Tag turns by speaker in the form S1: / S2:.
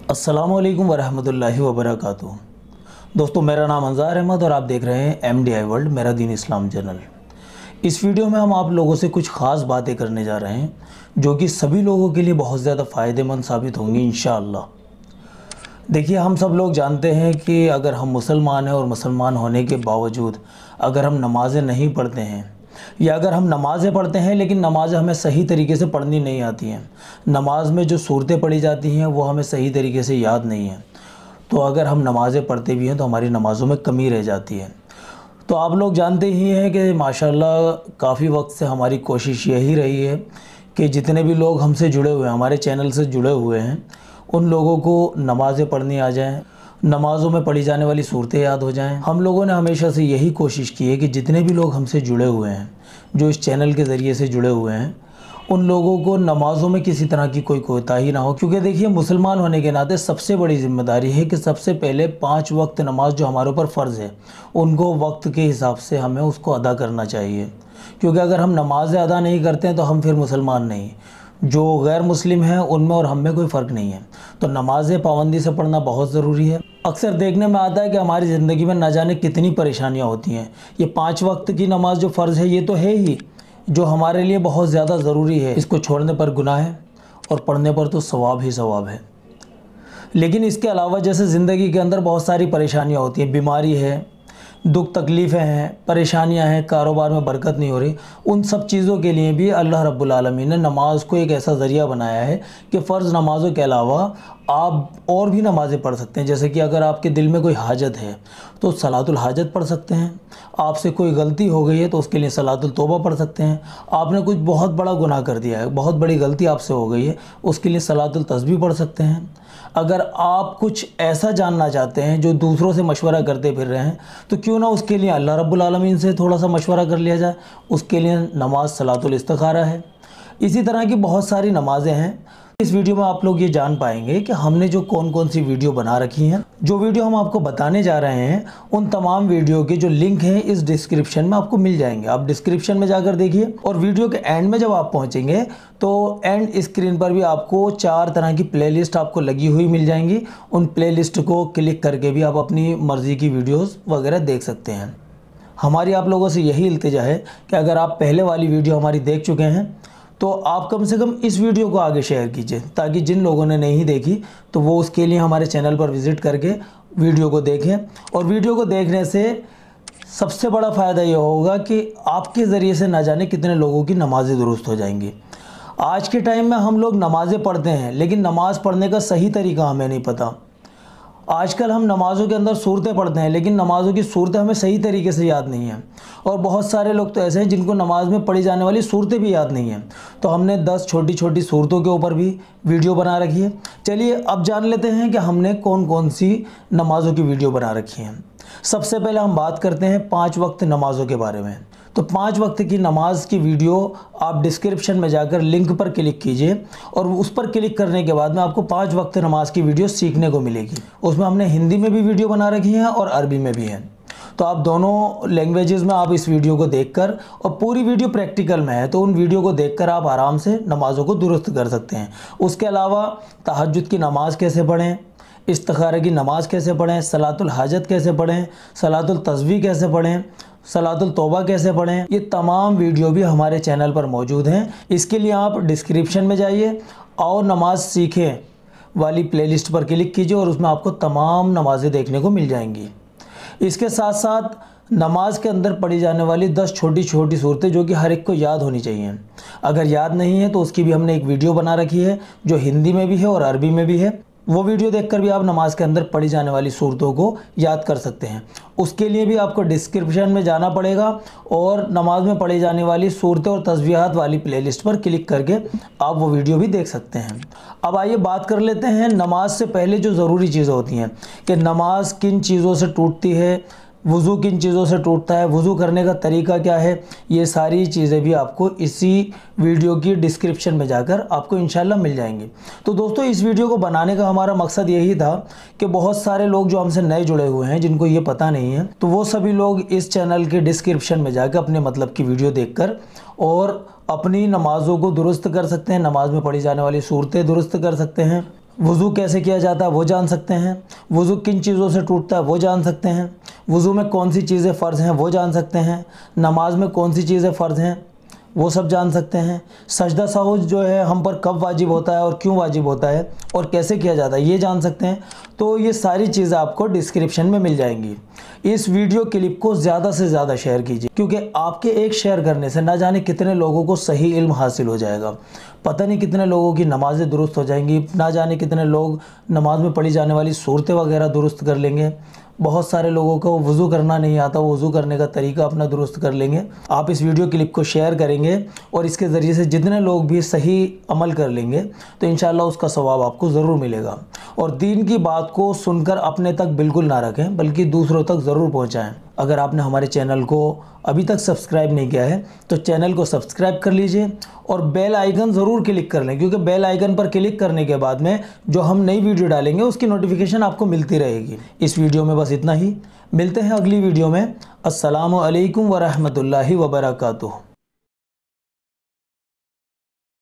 S1: अस्सलामुअलैकुम वरहमतुल्लाहि वबरकातुहू। दोस्तों, मेरा नाम अंजार अहमद और आप देख रहे हैं MDI वर्ल्ड मेरा दीन इस्लाम चैनल। इस वीडियो में हम आप लोगों से कुछ ख़ास बातें करने जा रहे हैं जो कि सभी लोगों के लिए बहुत ज़्यादा फ़ायदेमंद साबित होंगी इंशाअल्लाह। देखिए, हम सब लोग जानते हैं कि अगर हम मुसलमान हैं और मुसलमान होने के बावजूद अगर हम नमाज़ें नहीं पढ़ते हैं या अगर हम नमाज़ें पढ़ते हैं लेकिन नमाज़ें हमें सही तरीके से पढ़नी नहीं आती हैं, नमाज में जो सूरतें पढ़ी जाती हैं वो हमें सही तरीके से याद नहीं है, तो अगर हम नमाज़ें पढ़ते भी हैं तो हमारी नमाज़ों में कमी रह जाती है। तो आप लोग जानते ही हैं कि माशाल्लाह काफ़ी वक्त से हमारी कोशिश यही रही है कि जितने भी लोग हमसे जुड़े हुए हैं, हमारे चैनल से जुड़े हुए हैं, उन लोगों को नमाज़ें पढ़नी आ जाएं, नमाज़ों में पढ़ी जाने वाली सूरतें याद हो जाएं। हम लोगों ने हमेशा से यही कोशिश की है कि जितने भी लोग हमसे जुड़े हुए हैं, जो इस चैनल के ज़रिए से जुड़े हुए हैं, उन लोगों को नमाज़ों में किसी तरह की कोई कोताही ना हो। क्योंकि देखिए, मुसलमान होने के नाते सबसे बड़ी ज़िम्मेदारी है कि सबसे पहले 5 वक्त नमाज जो हमारे ऊपर फ़र्ज़ है उनको वक्त के हिसाब से हमें उसको अदा करना चाहिए। क्योंकि अगर हम नमाज़ें अदा नहीं करते हैं तो हम फिर मुसलमान नहीं, जो गैर मुस्लिम हैं उनमें और हम में कोई फ़र्क नहीं है। तो नमाज़ें पाबंदी से पढ़ना बहुत ज़रूरी है। अक्सर देखने में आता है कि हमारी ज़िंदगी में ना जाने कितनी परेशानियाँ होती हैं। ये 5 वक्त की नमाज़ जो फ़र्ज़ है ये तो है ही, जो हमारे लिए बहुत ज़्यादा ज़रूरी है। इसको छोड़ने पर गुनाह है और पढ़ने पर तो सवाब ही सवाब है। लेकिन इसके अलावा जैसे ज़िंदगी के अंदर बहुत सारी परेशानियाँ होती हैं, बीमारी है, दुख तकलीफ़ें हैं, परेशानियां हैं, कारोबार में बरकत नहीं हो रही, उन सब चीज़ों के लिए भी अल्लाह रब्बुल आलमीन ने नमाज को एक ऐसा ज़रिया बनाया है कि फ़र्ज़ नमाज़ों के अलावा आप और भी नमाज़ें पढ़ सकते हैं। जैसे कि अगर आपके दिल में कोई हाजत है तो सलातुल हाजत पढ़ सकते हैं, आपसे कोई गलती हो गई है तो उसके लिए सलातुल तौबा पढ़ सकते हैं, आपने कुछ बहुत बड़ा गुनाह कर दिया है, बहुत बड़ी गलती आपसे हो गई है, उसके लिए सलातुल तस्बीह पढ़ सकते हैं। अगर आप कुछ ऐसा जानना चाहते हैं जो दूसरों से मशवरा करते फिर रहे हैं, तो क्यों ना उसके लिए अल्लाह रब्बुल आलमीन से थोड़ा सा मशवरा कर लिया जाए। उसके लिए नमाज सलातुल इस्तिखारा है। इसी तरह की बहुत सारी नमाज़ें हैं। इस वीडियो में आप लोग ये जान पाएंगे कि हमने जो कौन कौन सी वीडियो बना रखी हैं। जो वीडियो हम आपको बताने जा रहे हैं उन तमाम वीडियो के जो लिंक हैं इस डिस्क्रिप्शन में आपको मिल जाएंगे। आप डिस्क्रिप्शन में जाकर देखिए और वीडियो के एंड में जब आप पहुंचेंगे तो एंड स्क्रीन पर भी आपको 4 तरह की प्लेलिस्ट आपको लगी हुई मिल जाएंगी। उन प्लेलिस्ट को क्लिक करके भी आप अपनी मर्ज़ी की वीडियोज़ वगैरह देख सकते हैं। हमारी आप लोगों से यही इल्तिजा है कि अगर आप पहले वाली वीडियो हमारी देख चुके हैं तो आप कम से कम इस वीडियो को आगे शेयर कीजिए, ताकि जिन लोगों ने नहीं देखी तो वो उसके लिए हमारे चैनल पर विज़िट करके वीडियो को देखें। और वीडियो को देखने से सबसे बड़ा फ़ायदा ये होगा कि आपके ज़रिए से ना जाने कितने लोगों की नमाज़ें दुरुस्त हो जाएंगी। आज के टाइम में हम लोग नमाज़ें पढ़ते हैं लेकिन नमाज़ पढ़ने का सही तरीका हमें नहीं पता। आजकल हम नमाज़ों के अंदर सूरतें पढ़ते हैं लेकिन नमाज़ों की सूरतें हमें सही तरीके से याद नहीं हैं। और बहुत सारे लोग तो ऐसे हैं जिनको नमाज़ में पढ़ी जाने वाली सूरतें भी याद नहीं हैं। तो हमने 10 छोटी छोटी सूरतों के ऊपर भी वीडियो बना रखी है। चलिए अब जान लेते हैं कि हमने कौन कौन सी नमाज़ों की वीडियो बना रखी हैं। सबसे पहले हम बात करते हैं 5 वक्त नमाज़ों के बारे में। तो 5 वक्त की नमाज की वीडियो आप डिस्क्रिप्शन में जाकर लिंक पर क्लिक कीजिए और उस पर क्लिक करने के बाद में आपको 5 वक्त नमाज की वीडियो सीखने को मिलेगी। उसमें हमने हिंदी में भी वीडियो बना रखी है और अरबी में भी है। तो आप दोनों लैंग्वेजेस में आप इस वीडियो को देखकर, और पूरी वीडियो प्रैक्टिकल में है तो उन वीडियो को देखकर आप आराम से नमाज़ों को दुरुस्त कर सकते हैं। उसके अलावा तहज्जुद की नमाज़ कैसे पढ़ें, इस्तिखारा की नमाज़ कैसे पढ़ें, सलातुल हाजत कैसे पढ़ें, सलातुल तस्बीह कैसे पढ़ें, सलातुल तौबा कैसे पढ़ें, ये तमाम वीडियो भी हमारे चैनल पर मौजूद हैं। इसके लिए आप डिस्क्रिप्शन में जाइए और नमाज सीखें वाली प्लेलिस्ट पर क्लिक कीजिए और उसमें आपको तमाम नमाज़ें देखने को मिल जाएंगी। इसके साथ साथ नमाज के अंदर पढ़ी जाने वाली 10 छोटी छोटी सूरतें जो कि हर एक को याद होनी चाहिए। अगर याद नहीं है तो उसकी भी हमने एक वीडियो बना रखी है जो हिंदी में भी है और अरबी में भी है। वो वीडियो देखकर भी आप नमाज के अंदर पढ़ी जाने वाली सूरतों को याद कर सकते हैं। उसके लिए भी आपको डिस्क्रिप्शन में जाना पड़ेगा और नमाज में पढ़ी जाने वाली सूरतें और तस्बीहात वाली प्लेलिस्ट पर क्लिक करके आप वो वीडियो भी देख सकते हैं। अब आइए बात कर लेते हैं नमाज से पहले जो ज़रूरी चीज़ें होती हैं कि नमाज किन चीज़ों से टूटती है, वज़ू किन चीज़ों से टूटता है, वज़ू करने का तरीका क्या है। ये सारी चीज़ें भी आपको इसी वीडियो की डिस्क्रिप्शन में जाकर आपको इंशाल्लाह मिल जाएंगी। तो दोस्तों, इस वीडियो को बनाने का हमारा मकसद यही था कि बहुत सारे लोग जो हमसे नए जुड़े हुए हैं जिनको ये पता नहीं है, तो वो सभी लोग इस चैनल के डिस्क्रिप्शन में जाकर अपने मतलब की वीडियो देखकर और अपनी नमाज़ों को दुरुस्त कर सकते हैं, नमाज में पढ़ी जाने वाली सूरतें दुरुस्त कर सकते हैं। वज़ू कैसे किया जाता है वो जान सकते हैं, वज़ू किन चीज़ों से टूटता है वो जान सकते हैं, वज़ू में कौन सी चीज़ें फ़र्ज़ हैं वो जान सकते हैं, नमाज में कौन सी चीज़ें फ़र्ज़ हैं वो सब जान सकते हैं। सजदा सहूज जो है हम पर कब वाजिब होता है और क्यों वाजिब होता है और कैसे किया जाता है ये जान सकते हैं। तो ये सारी चीज़ें आपको डिस्क्रिप्शन में मिल जाएंगी। इस वीडियो क्लिप को ज़्यादा से ज़्यादा शेयर कीजिए, क्योंकि आपके एक शेयर करने से ना जाने कितने लोगों को सही इल्म हासिल हो जाएगा। पता नहीं कितने लोगों की नमाज़ें दुरुस्त हो जाएंगी, ना जाने कितने लोग नमाज में पढ़ी जाने वाली सूरतें वगैरह दुरुस्त कर लेंगे। बहुत सारे लोगों को वज़ू करना नहीं आता, वो वज़ू करने का तरीका अपना दुरुस्त कर लेंगे। आप इस वीडियो क्लिप को शेयर करेंगे और इसके ज़रिए से जितने लोग भी सही अमल कर लेंगे तो इंशाल्लाह उसका सवाब आपको ज़रूर मिलेगा। और दीन की बात को सुनकर अपने तक बिल्कुल ना रखें, बल्कि दूसरों तक ज़रूर पहुँचाएँ। अगर आपने हमारे चैनल को अभी तक सब्सक्राइब नहीं किया है तो चैनल को सब्सक्राइब कर लीजिए और बेल आइकन ज़रूर क्लिक कर लें, क्योंकि बेल आइकन पर क्लिक करने के बाद में जो हम नई वीडियो डालेंगे उसकी नोटिफिकेशन आपको मिलती रहेगी। इस वीडियो में बस इतना ही, मिलते हैं अगली वीडियो में। अस्सलामु अलैकुम व रहमतुल्लाहि व बरकातुहू।